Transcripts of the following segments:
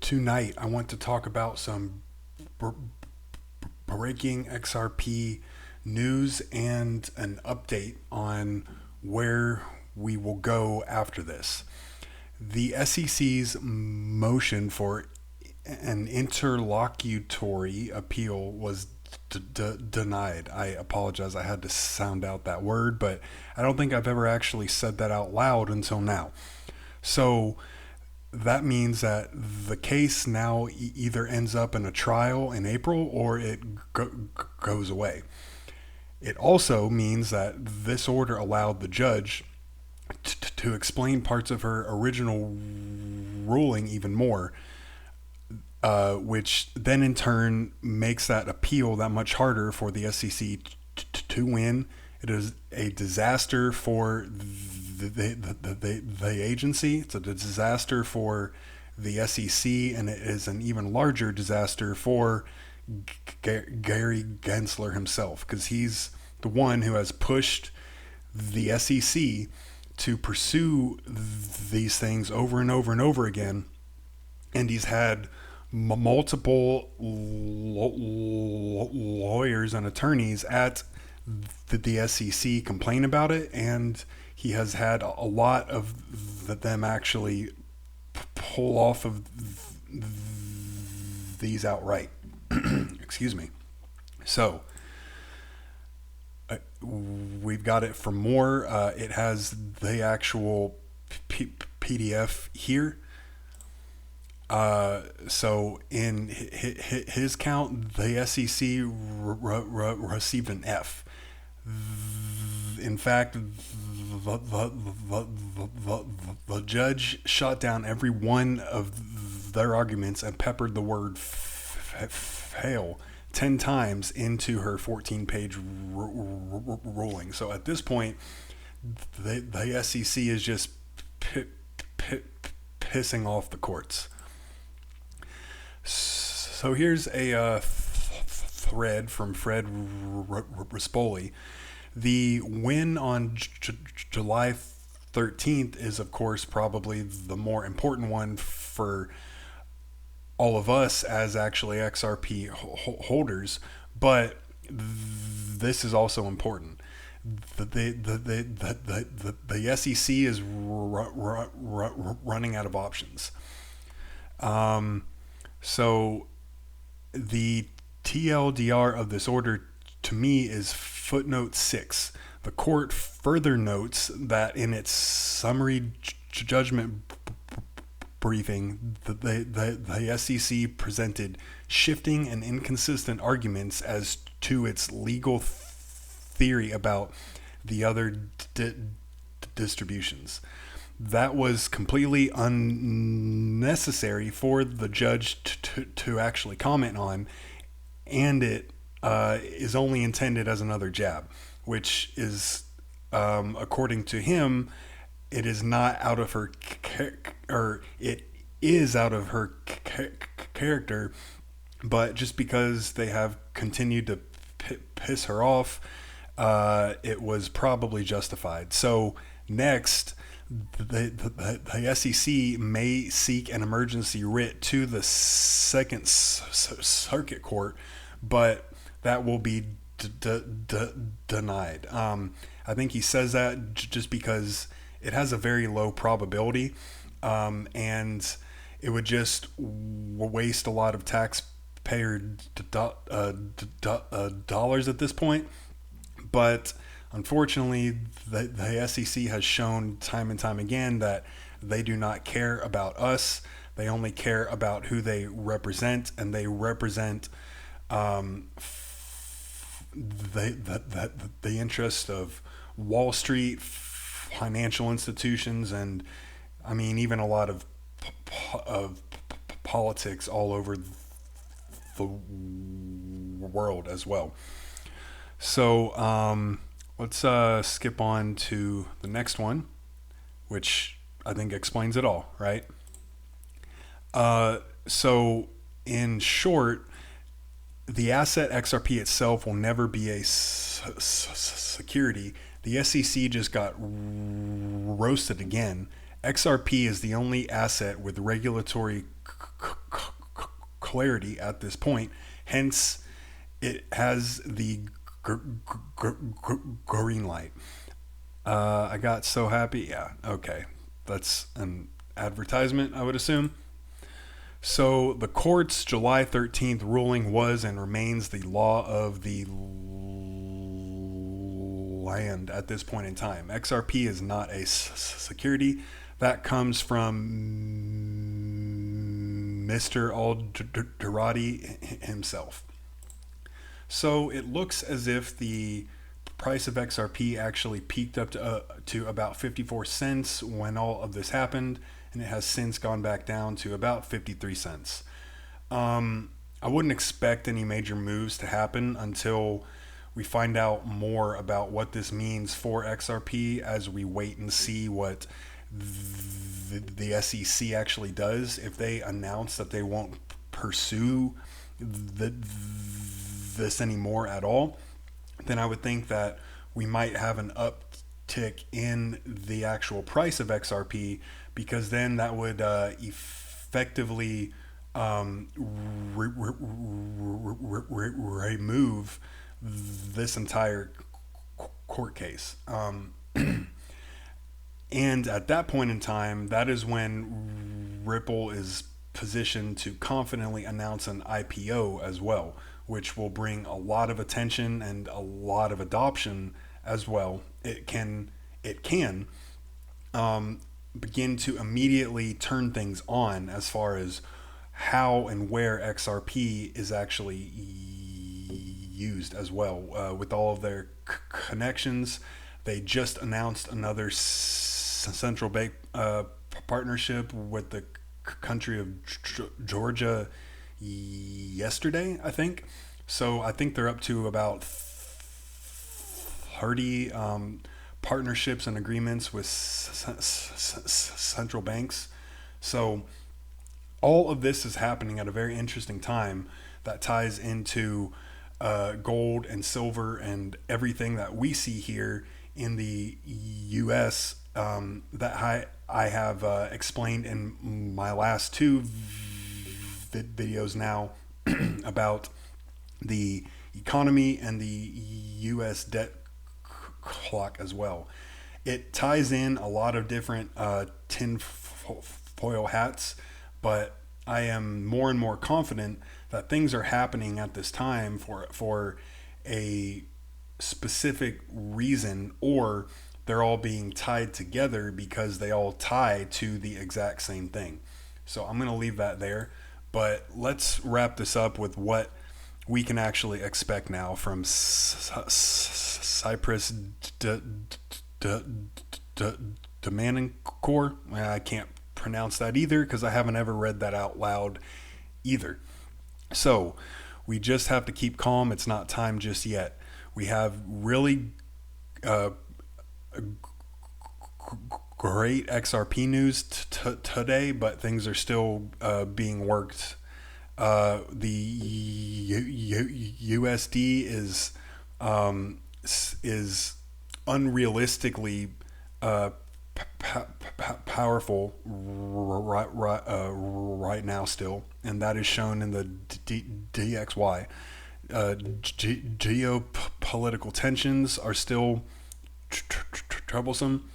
Tonight, I want to talk about some breaking XRP news and an update on where we will go after this. The SEC's motion for an interlocutory appeal was denied. I apologize, I had to sound out that word, but I don't think I've ever actually said that out loud until now. So that means that the case now either ends up in a trial in April or it goes away. It also means that this order allowed the judge to explain parts of her original ruling even more, which then in turn makes that appeal that much harder for the SEC to win. It is a disaster for the agency. It's a disaster for the SEC, and it is an even larger disaster for Gary Gensler himself, because he's the one who has pushed the SEC to pursue these things over and over and over again, and he's had multiple lawyers and attorneys at the SEC complain about it, and he has had a lot of them actually pull off of these outright. Excuse me. So we've got it for more. It has the actual PDF here. So in his count, the SEC received an F. In fact, the judge shot down every one of their arguments and peppered the word fail 10 times into her 14-page ruling. So at this point, the SEC is just pissing off the courts. So here's a thread from Fred Rispoli. The win on July 13th is, of course, probably the more important one for all of us as actually XRP holders, but this is also important. The SEC is running out of options. So the TLDR of this order to me is footnote 6. The court further notes that in its summary judgment briefing, the SEC presented shifting and inconsistent arguments as to its legal theory about the other distributions. That was completely unnecessary for the judge to actually comment on, and it is only intended as another jab, which is, according to him, it is not out of her or it is out of her character, but just because they have continued to piss her off, it was probably justified. So next, the SEC may seek an emergency writ to the Second Circuit Court, but that will be denied. I think he says that just because it has a very low probability, and it would just waste a lot of taxpayer dollars at this point. But unfortunately, the SEC has shown time and time again that they do not care about us. They only care about who they represent, and they represent the interest of Wall Street, financial institutions, and I mean even a lot of politics all over the world as well. So let's skip on to the next one, which I think explains it all, right? So in short, the asset XRP itself will never be a security. The SEC just got roasted again. XRP is the only asset with regulatory clarity at this point. Hence, it has the green light. I got so happy. Yeah, okay. That's an advertisement, I would assume. So the court's July 13th ruling was and remains the law of the land at this point in time. XRP is not a security. That comes from Mr. Alderati himself. So it looks as if the price of XRP actually peaked up to about 54 cents when all of this happened, and it has since gone back down to about 53 cents. I wouldn't expect any major moves to happen until we find out more about what this means for XRP as we wait and see what the SEC actually does. If they announce that they won't pursue this anymore at all, then I would think that we might have an uptick in the actual price of XRP, because then that would effectively remove this entire court case. And at that point in time, that is when Ripple is positioned to confidently announce an IPO as well, which will bring a lot of attention and a lot of adoption as well. It can begin to immediately turn things on as far as how and where XRP is actually used as well. With all of their connections, they just announced another central bank partnership with the country of Georgia yesterday, I think. So I think they're up to about 30 partnerships and agreements with central banks. So all of this is happening at a very interesting time that ties into gold and silver and everything that we see here in the U.S. That I have explained in my last two videos now about the economy and the U.S. debt clock as well. It ties in a lot of different tinfoil hats, but I am more and more confident that things are happening at this time for a specific reason, or they're all being tied together because they all tie to the exact same thing. So I'm going to leave that there, but let's wrap this up with what we can actually expect now from Cyprus Demanding Core. I can't pronounce that either because I haven't ever read that out loud either. So we just have to keep calm. It's not time just yet. We have really great XRP news today, but things are still being worked. The USD is unrealistically powerful right now still, and that is shown in the DXY. Geopolitical tensions are still troublesome.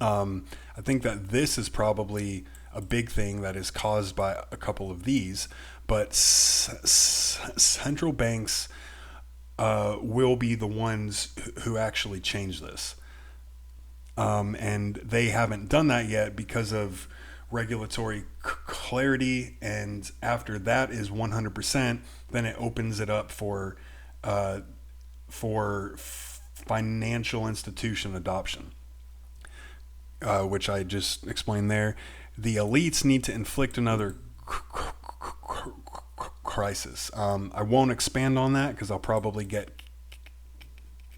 I think that this is probably a big thing that is caused by a couple of these, but central banks will be the ones who actually change this. And they haven't done that yet because of regulatory clarity, and after that is 100%, then it opens it up for financial institution adoption, which I just explained there. The elites need to inflict another crisis. I won't expand on that because I'll probably get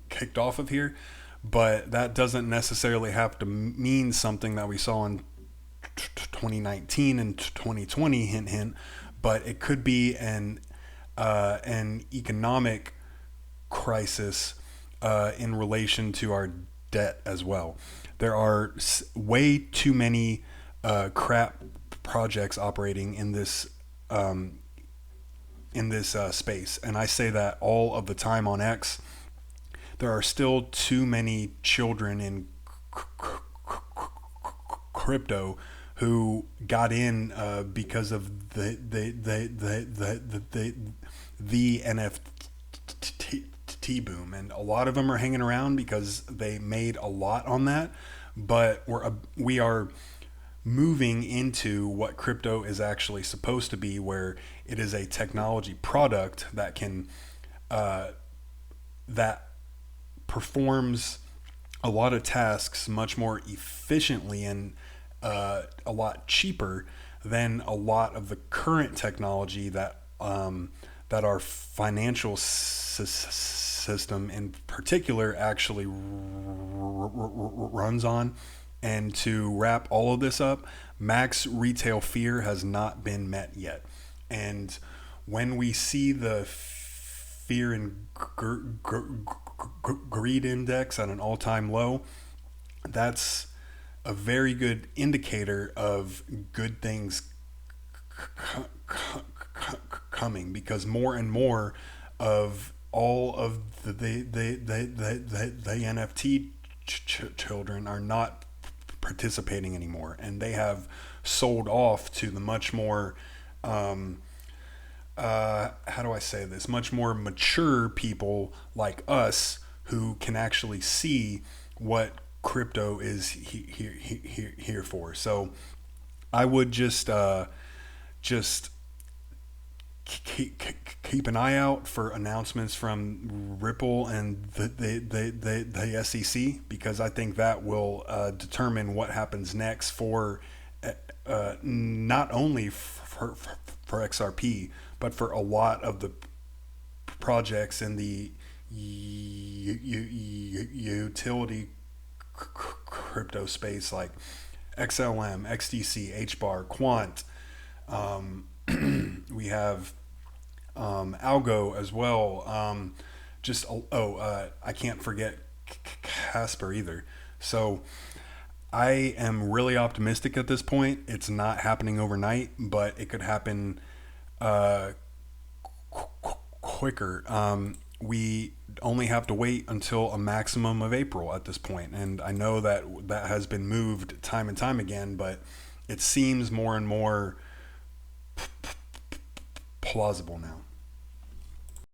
kicked off of here, but that doesn't necessarily have to mean something that we saw in 2019 and 2020, hint hint, but it could be an economic crisis in relation to our debt as well. There are way too many crap projects operating in this in this space, and I say that all of the time on X. There are still too many children in crypto who got in because of the NFT boom, and a lot of them are hanging around because they made a lot on that. But we are moving into what crypto is actually supposed to be, where it is a technology product that can that performs a lot of tasks much more efficiently and a lot cheaper than a lot of the current technology that that our financial system in particular actually runs on. And to wrap all of this up, max retail fear has not been met yet. And when we see the fear and greed index at an all-time low, that's a very good indicator of good things coming, because more and more of all of the NFT children are not participating anymore, and they have sold off to the much more how do I say this, much more mature people like us who can actually see what crypto is here for. So I would just keep an eye out for announcements from Ripple and the SEC, because I think that will determine what happens next for not only for XRP, but for a lot of the projects in the utility crypto space, like XLM, XDC, HBAR, Quant. We have Algo as well. I can't forget Casper either. So I am really optimistic at this point. It's not happening overnight, but it could happen quicker. We only have to wait until a maximum of April at this point, and I know that has been moved time and time again, but it seems more and more plausible now.